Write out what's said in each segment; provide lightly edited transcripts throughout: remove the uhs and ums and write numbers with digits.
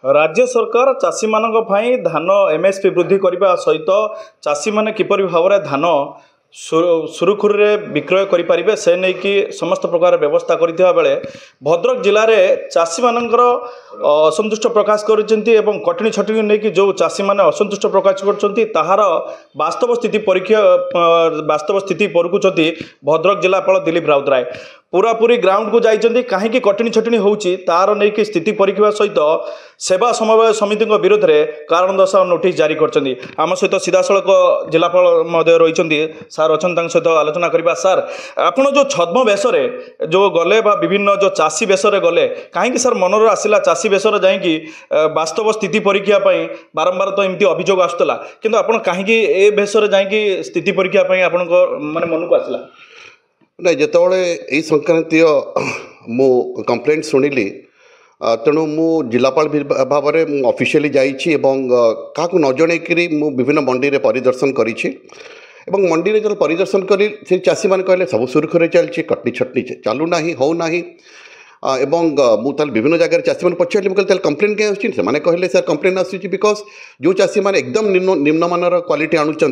राज्य सरकार चाषी मानक भाई धान एमएसपी वृद्धि करने सहित चाषी माने किपरि भाव में धान सुरुखुरु विक्रय करें से नहीं कि समस्त प्रकार व्यवस्था करथिबा बेले भद्रक जिले में चाषी मानकर असंतुष्ट प्रकाश करिसेंती कटनी छटनी नहीं कि जो चाषी माने असंतुष्ट प्रकाश करछंती ताहार वास्तव स्थिति परीक्षा वास्तव स्थिति परखुंट भद्रक जिलापाल दिलीप राउतराय पूरापूरी ग्राउंड को जाइए कहीं कटनी छटनी होची तार नहीं कि स्थिति परीक्षा सहित सेवा समन्वय समिति विरोध में कारण दर्शाओ नोटिस जारी करछंती। आम सहित सीधासलख जिलापाल महोदय रही सार अच्छा सहित आलोचना करवा। सार आपड़ जो छद्म बेश जो गले विभिन्न जो चाषी बेश गले कहीं सार मनर आसला चाषी बेश जाकि वास्तव स्थिति परीक्षा बारंबार तो एमती अभियोग आसूला किंतु आप कहीं ए बेश जाकि स्थिति परीक्षा आपण माने मन को आसला नहीं जितेबाला यही संक्रांतीय मु कंप्लेंट शुणिली तेणु मु जिलापाल भाव में ऑफिशियली जाइए क्या न जनईकरी मु विभिन्न मंडी में परिदर्शन करी मंडी में जो परिदर्शन करी से चाषी मैंने कहले सब सुरखुरे चलती कटनी छटनी चलूना होना मुझे विभिन्न जगह चाषी मैंने पचारे मुझे कंप्लेन क्या आसने कहले सर कंप्लेन आसूँ बिकज जो चाषी मैंने एकदम निम्नमानर क्वालिटी आणुंट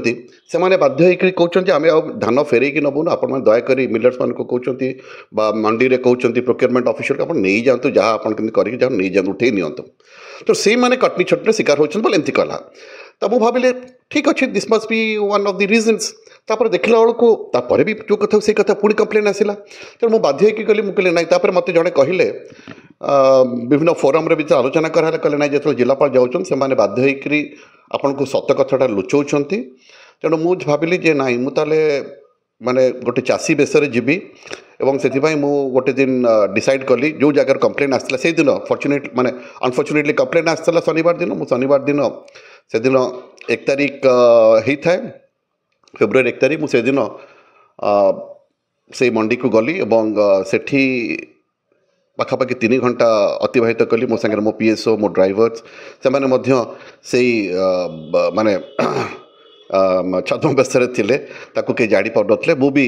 से बाध्य होकर कहते आम धान फेरईक नबुन आप दयाक मिलर्स मान को कहते मंडी में कहते प्रोक्योरमेंट ऑफिसर को नहीं जातु जहाँ आप नहीं जातु उठे नियंतु तो से मैंने कटनी छटनी शिकार होती बोले एमती कहला तो मुझे भाविले ठीक अच्छे this must be one of the reasons तापर देखला बेलू भी जो कथा से कथा पुणी कंप्लेन आसला तेणु मुझे बाध्य होकर गली मुझे ना मत जड़े कहले विभिन्न फोरम रे भी आलोचना कराला कहले ना जो जिलापाल जाऊँ से बाध्य होकर आपन को सत कथाटा लुचाऊँ तेणु मुझे भाविली जे ना मुझे माने गोटे चाषी बेस जीवी एवं से गोटे दिन डिसाइड कली जो जगह कंप्लेन आसला से दिन फॉर्चुनेट माने अनफॉर्चुनेटली कंप्लेन आसला शनिवार दिन मुझे शनिवार दिन से दिन 1 तारीख होता है फेब्रुआरी 1 तारीख मुझे दिन से मंडी को गली एवं सेठी पाखापाखि 3 घंटा अतिबाहित कली मो संगे मो पीएसओ मो ड्राइवर्स से माने छद्म बेस थे कई जाड़ी पार नी मु भी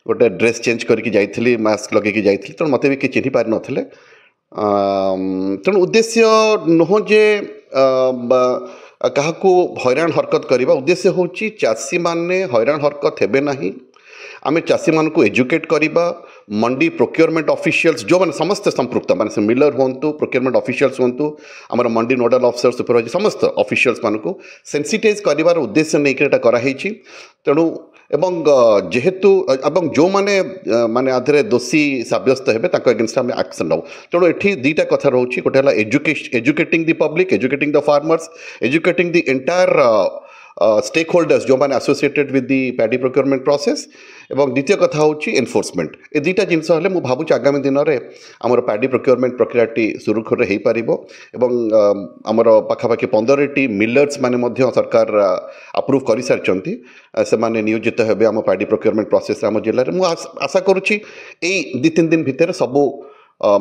गोटे ड्रेस चेंज करके जाइली मास्क लगे जाइली तेणु मत भी किसी चिन्ह पारि नथिले तेणु उद्देश्य नुह जे क्या हैरान हरकत करवा उद्देश्य हूँ चाषी मैंने हैरान हरकत हेबे नहीं आम चाषी मान को एजुकेट करवा मंडी प्रोक्योरमेंट ऑफिशियल्स जो मैंने समस्त संपृक्त माने मिलर हूँ प्रोक्योरमेंट ऑफिशियल्स हूँ आम मंडी नोडल ऑफिसर सुपरवाइजर समस्त ऑफिशियल्स मान को सेंसिटाइज कर उद्देश्य नहीं कराई तेणु एवं जेहेतु एवं जो माने माने आधे दोषी सब्यस्त हेबे ताको अगेंस्ट आम एक्शन नौ तेणु ये दुईटा कथा रोचे गोटे educating the public educating the farmers educating the entire stakeholders जो मैंने associated with the paddy procurement process एवं द्वितीय कथा हूँ एनफोर्समेंट ए दुईटा जिनस हेल्ले मुझे भावुँ आगामी दिन में आमर पैडी प्रोक्योरमेंट प्रक्रियाटी सुरुखुरे हो पार एवं आमर पाखापाखि 15टी मिलर्स माने सरकार अप्रूव कर सारी से माने नियोजित हेबे आम पैडी प्रोक्योरमेंट प्रोसेस आम जिले में मुझे आशा करुँची 2-3 दिन भितर सबू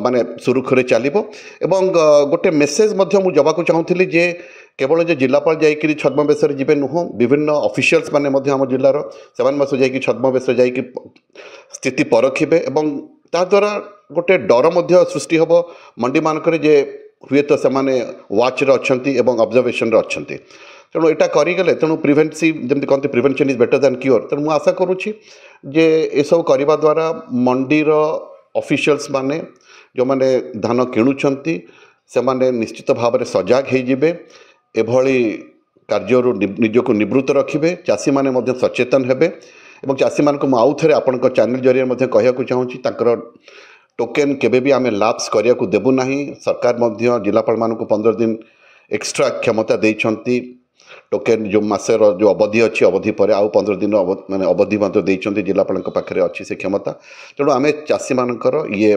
माने सुरुखुरे चलो एवं गोटे मेसेज मुझे जवाक चाहूँगी जे केवल जो जिलापाल जाकि छद्म बेस जी नुह विभिन्न ऑफिशियल्स माने आम जिलार से जा छद्म बेस जा स्थिति परखिबे एवं ताद्वारा गोटे डर सृष्टि हम मंडी मानक हुए तो से वाच अच्छा ऑब्जर्वेशन अच्छा तेणु यहाँ करगले तेणु प्रिभेन्सिव जमी कहते prevention is better than cure तेणु मुझे आशा करुँची जे सब करने द्वारा मंडीर ऑफिशियल्स माने जो माने धान किणुंट से निश्चित भाव में सजग होइजिबे एभली कार्य निजक निवृत्त रखिए चाषी मैंने सचेतन हेबे एवं चाषी मान को आउ थे आपण चैनल जरिए कहूँ चाहूँगी टोकेन केबे भी आम लाप्स करने को देबू ना सरकार जिलापाल मान को 15 दिन एक्स्ट्रा क्षमता देइछंती टोकेन जो मासर जो अवधि अच्छी अवधि पर आउ 15 दिन माने अवधि देइछंती जिलापाल पाखे अच्छी से क्षमता तेणु आम चाषी मानकर ये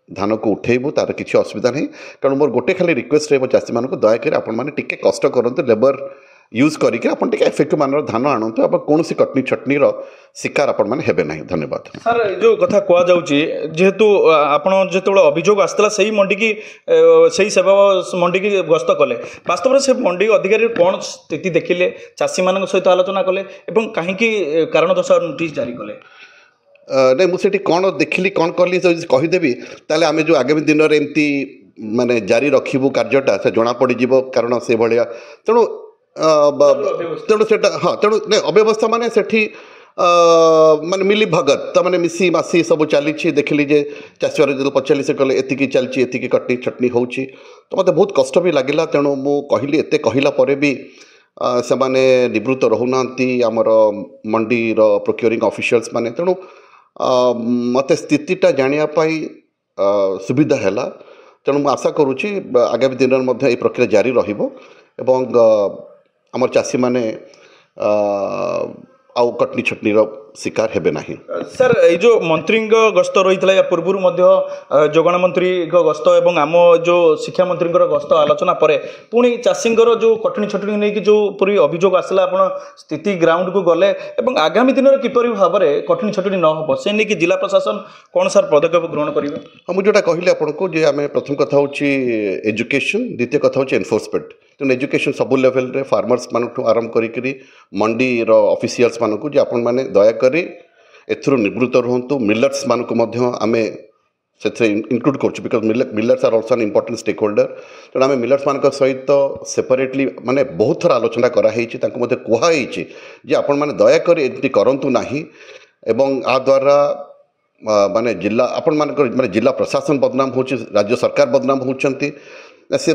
धान को उठेबू तार किसी असुविधा नहीं कारण मोर गोटे खाली रिक्वेस्ट रही चाषी मान को दयाक आपने कष्ट करूँ लेबर यूज करके इफेक्टिव मान धान आणतु आप कौन कटनी छटनी शिकार आपण मैंने हेबे नहीं। धन्यवाद सर जो कथा कह जेहेतु आप जो अभियोग आसला से मंडी की सही सेवा मंडी की गस्त कले वास्तव में से मंडी अधिकारी कौन स्थिति देखिले चाषी मान सहित आलोचना कले कहीं कारण दर्शाओ नोटिस जारी कले नहीं मुझे कौन देखिली कौन कली कहीदेवी ताले आम जो आगामी दिन में एमती माने जारी रखिबु कार्यटा से जना पड़ जीव कारण से भाया तेणु तेणु से हाँ तेणु नहीं अव्यवस्था माने सेठी माने मिली भगत तो मैंने मिसी मासी सब चली देखिली जे चाषी जो पचारि से कहले एतिकी चलती एतिकी कटनी छटनी होची तो मत बहुत कष्ट भी लगिला तेणु मु कहली एते कहला परे भी से माने निवृत्त रहूना आमर मंडी प्रोक्योरिंग ऑफिशियल्स माने तेणु मत स्थितिटा जानापी सुविधा है तेणु मुझे आशा करुँची आगामी दिन में यह प्रक्रिया जारी रहिबो एवं आमर चाषी माने आउ कटनी छटनी शिकार हेबे नहीं। सर ये जो मंत्री गस्त रही है या पूर्व जोगाण मंत्री गस्त एवं आम जो शिक्षा मंत्री गस्त आलोचना पर पुणी चाषी जो कटनी छटनी नहीं कि जो पूरी अभियोग आसला आप स्थिति ग्राउंड को गले एवं आगामी दिन में किपर भाव में कटनी छटनी न हो से नहीं कि जिला प्रशासन कौन सर पदक्षेप ग्रहण करेंगे? हाँ मुझे जोटा कहली आपको जे आम प्रथम कथा हूँ एजुकेशन द्वितीय कथा हूँ एनफोर्समेंट तेणु एजुकेशन सबू लेवल रे फार्मर्स मानू आरंभ करी मंडी ऑफिशियल्स मानू जे आपण मैंने दयाकोरी एथुरु निवृत्त रुहतु मिलर्स मानक आमे से इनक्लूड कर because millers are also an important stakeholder तेणु आम मिलर्स मान सहित सेपरेटली माने बहुत थर आलोचना कराई कहुई जे आपण मैंने दयाकोरी एमती करूँ ना एवं आ द्वारा माने जिला आपण माने जिला प्रशासन बदनाम हो राज्य सरकार बदनाम होती से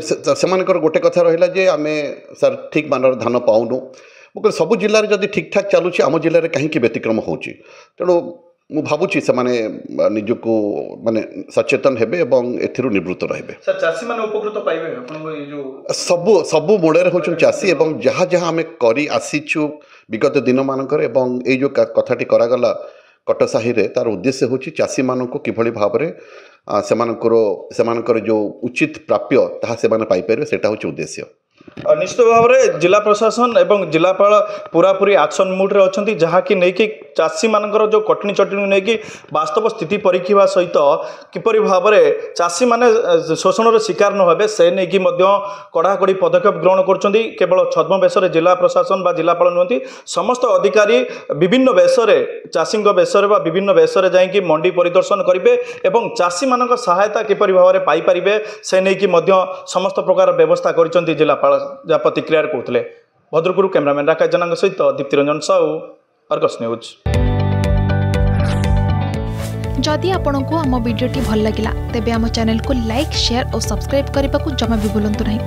गोटे कथा रहा जे आम सर ठीक मान धान पाऊनु मुझे सबू जिले जब ठीक ठाक चलुची आम जिले में कहीं व्यतिक्रम हो तेणु मु भावुची से माने निजको माने सचेतन हेबे एवं एथिरु निवृत्त रहिबे। सर चासी माने उपकृत पाइबे आपन ये जो सबू मूले होचन चासी एवं जहाँ जहाँ आम करी आसीचु विगत दिन मानकर एवं ये जो कथाटी करागला कटसाही रे तार उद्देश्य होची चासी मानक किभली भाव रे सेमानकर जो उचित प्राप्य ताहा सेमाने पाई परिबे सेटा होची उद्देश्य। निश्चित भाव में जिला प्रशासन एवं जिलापाल पूरापूरी एक्शन मुड रे अछंती जहाँकि नहीं चाषी मानकर जो कटनी चटनी नहीं वास्तव स्थिति परीक्षा सहित किपरि भाव में चाषी माने शोषण शिकार न होबे से नहीं कड़ाकड़ी पदक्षेप ग्रहण करछंती केवल छद्म बेसरे जिला प्रशासन बा जिलापाल नुहति समस्त अधिकारी विभिन्न बेसरे चाषी बेसरे बा विभिन्न बेसरे जाइकी मंडी परिदर्शन करेंगे एवं चाषी मानक सहायता किपरि भाव में पाई परिबे से नहीं समस्त प्रकार व्यवस्था करछंती जिलापाल जहाँ प्रतिक्रिया कहते भद्रकरू कैमरामैन राकेश जनांग सहित दीप्ति रंजन साहू अर्गस न्यूज। जदि आपंक आम भिडी भल लगा तेब आम चैनल को लाइक शेयर और सब्सक्राइब करने को जमा भी भूलु नहीं।